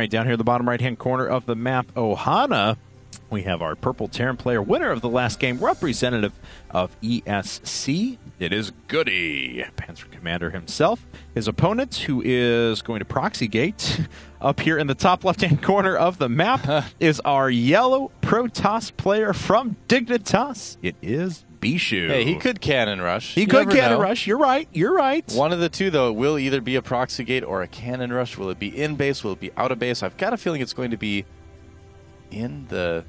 right, down here in the bottom right-hand corner of the map, Ohana, we have our purple Terran player, winner of the last game, representative of ESC. It is Goody, Panzer Commander himself. His opponent, who is going to proxy gate up here in the top left-hand corner of the map, is our yellow Protoss player from Dignitas. It is Bischu. Hey, he could cannon rush. He could cannon rush. You're right. You're right. One of the two, though, it will either be a proxy gate or a cannon rush. Will it be in base? Will it be out of base? I've got a feeling it's going to be in the...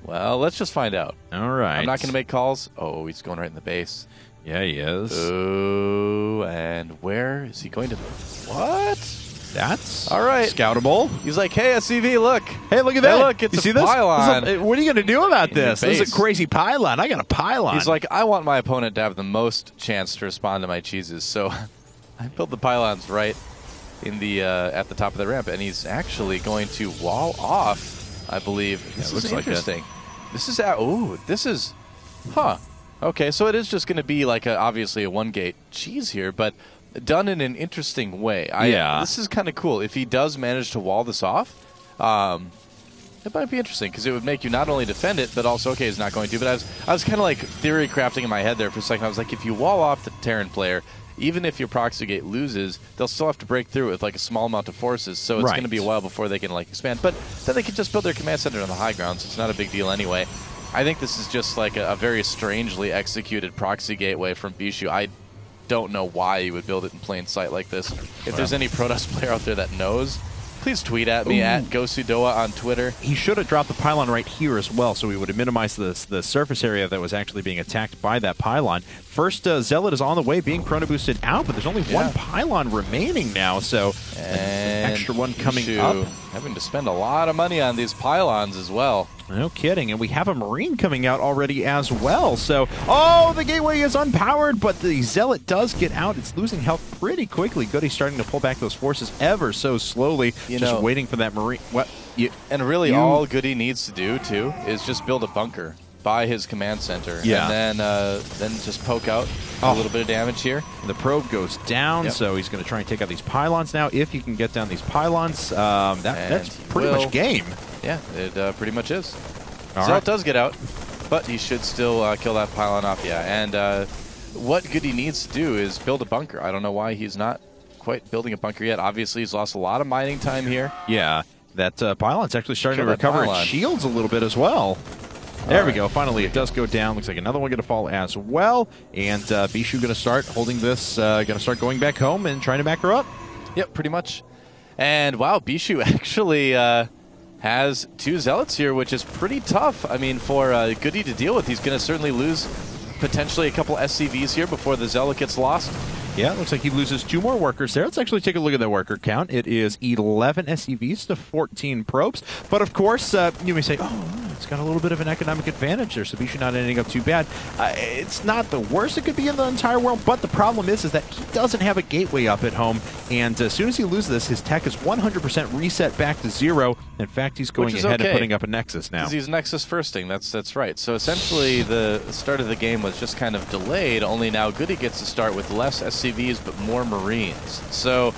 Well, let's just find out. All right. I'm not going to make calls. Oh, he's going right in the base. Yeah, he is. Oh, and where is he going to... What? That's all right. Scoutable. He's like, hey, SCV, look. Hey, look at that. Hey, look, it's you see a this? pylon. What are you going to do about this? This is a crazy pylon. I got a pylon. He's like, I want my opponent to have the most chance to respond to my cheeses, so I built the pylons right in the at the top of the ramp, and he's actually going to wall off, I believe. This is interesting. This is this is, okay, so it is just going to be like obviously a one-gate cheese here, but done in an interesting way. This is kind of cool. If he does manage to wall this off, it might be interesting because it would make you not only defend it, but also, okay, he's not going to. But I was kind of like theory crafting in my head there for a second. I was like, if you wall off the Terran player, even if your proxy gate loses, they'll still have to break through it with like a small amount of forces, so it's going to be a while before they can like expand. But then they can just build their command center on the high ground, so it's not a big deal anyway. I think this is just like a very strangely executed proxy gateway from Bischu. I don't know why you would build it in plain sight like this. If there's any Protoss player out there that knows, please tweet at me at GoSudoa on Twitter. He should have dropped the pylon right here as well, so we would have minimized the surface area that was actually being attacked by that pylon. First Zealot is on the way, being chrono boosted out, but there's only one pylon remaining now, so an extra one coming up. Having to spend a lot of money on these pylons as well. No kidding, and we have a Marine coming out already as well. So, the gateway is unpowered, but the Zealot does get out. It's losing health pretty quickly. Goody's starting to pull back those forces ever so slowly, just waiting for that Marine. And really, all Goody needs to do, too, is just build a bunker by his command center, and then just poke out a little bit of damage here. The probe goes down, so he's going to try and take out these pylons now. If you can get down these pylons, that's pretty much game. Yeah, it pretty much is. Zealot does get out, but he should still kill that pylon off, and what Goody needs to do is build a bunker. I don't know why he's not quite building a bunker yet. Obviously, he's lost a lot of mining time here. Yeah, that pylon's actually starting to recover its shields a little bit as well. There we go. Finally, it does go down. Looks like another one going to fall as well. And Bischu going to start holding this, going to start going back home and trying to back her up. Yep, pretty much. And wow, Bischu actually has two Zealots here, which is pretty tough. I mean, for Goody to deal with, he's going to certainly lose potentially a couple SCVs here before the Zealot gets lost. Yeah, it looks like he loses 2 more workers there. Let's actually take a look at the worker count. It is 11 SCVs to 14 probes. But of course, you may say, it's got a little bit of an economic advantage there, so Bischu not ending up too bad. It's not the worst it could be in the entire world, but the problem is that he doesn't have a gateway up at home, and as soon as he loses this, his tech is 100% reset back to 0. In fact, he's going ahead and putting up a Nexus now. Because he's Nexus firsting, that's right. So essentially, the start of the game was just kind of delayed, only now Goody gets to start with less SCVs, but more Marines. So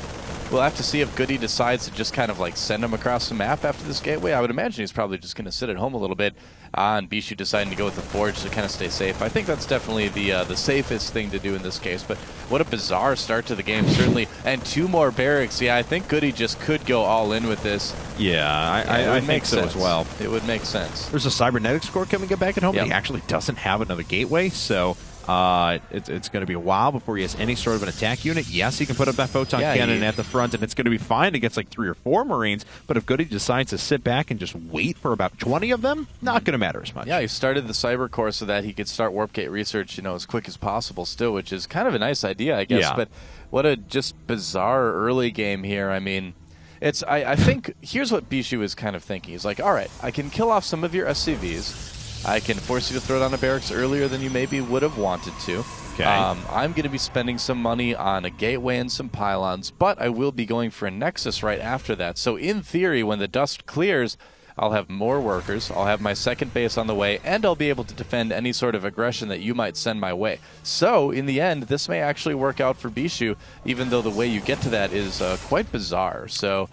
we'll have to see if Goody decides to just kind of like send him across the map after this gateway. I would imagine he's probably just going to sit at home a little bit, and Bischu deciding to go with the Forge to kind of stay safe. I think that's definitely the safest thing to do in this case, but what a bizarre start to the game, certainly. And 2 more barracks. Yeah, I think Goody just could go all in with this. Yeah, I think so as well. It would make sense. There's a Cybernetics core coming back at home, but he actually doesn't have another gateway, so it's going to be a while before he has any sort of an attack unit. Yes, he can put up that photon cannon at the front, and it's going to be fine against like 3 or 4 Marines, but if Goody decides to sit back and just wait for about 20 of them, not going to matter as much. Yeah, he started the Cyber Core so that he could start Warp Gate research, as quick as possible still, which is kind of a nice idea, I guess, but what a just bizarre early game here. I mean, I think here's what Bischu is kind of thinking. He's like, all right, I can kill off some of your SCVs. I can force you to throw down a barracks earlier than you maybe would have wanted to. Okay. I'm going to be spending some money on a gateway and some pylons, but I will be going for a Nexus right after that. So in theory, when the dust clears, I'll have more workers, I'll have my second base on the way, and I'll be able to defend any sort of aggression that you might send my way. So in the end, this may actually work out for Bischu, even though the way you get to that is quite bizarre. So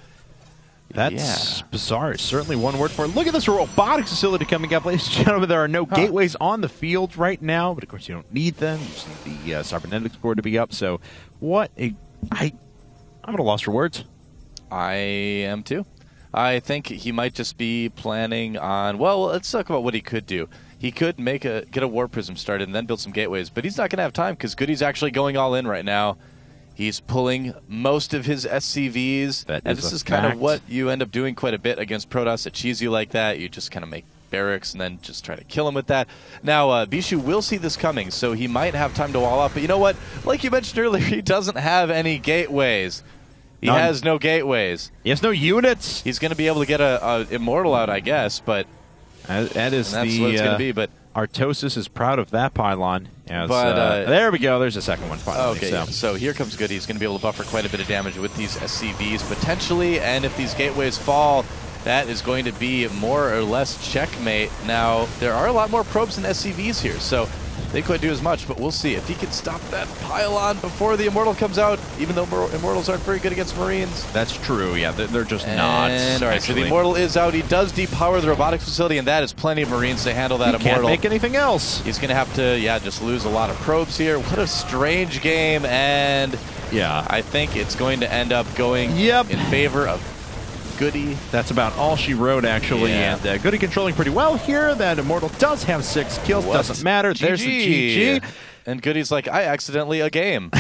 That's bizarre. Certainly one word for it. Look at this robotics facility coming up, ladies and gentlemen. There are no gateways on the field right now, but of course you don't need them. You just need the cybernetics board to be up. So I'm at a loss for words. I am too. I think he might just be planning on, well, let's talk about what he could do. He could get a War Prism started and then build some gateways, but he's not going to have time because GoOdy's actually going all in right now. He's pulling most of his SCVs, and this is kind of what you end up doing quite a bit against Protoss that cheese you like that. You just kind of make barracks and then just try to kill him with that. Now, Bischu will see this coming, so he might have time to wall up. But you know what? Like you mentioned earlier, he doesn't have any gateways. He has no gateways. He has no units. He's going to be able to get a Immortal out, I guess, but that's what it's going to be. But Artosis is proud of that pylon. There we go. There's a second one finally. Okay, so here comes GoOdy. He's going to be able to buffer quite a bit of damage with these SCVs potentially, and if these gateways fall, that is going to be more or less checkmate. Now, there are a lot more probes than SCVs here, so they could do as much, but we'll see. If he can stop that pylon before the Immortal comes out, even though Immortals aren't very good against Marines. That's true, yeah. They're just not. All right, so the Immortal is out. He does depower the robotics facility, and that is plenty of Marines to handle that Immortal. Can't make anything else. He's going to have to, just lose a lot of probes here. What a strange game, and I think it's going to end up going in favor of GoOdy. That's about all she wrote, actually. And GoOdy controlling pretty well here. That Immortal does have 6 kills. Doesn't matter. GG. There's the GG. And GoOdy's like, I accidentally a game.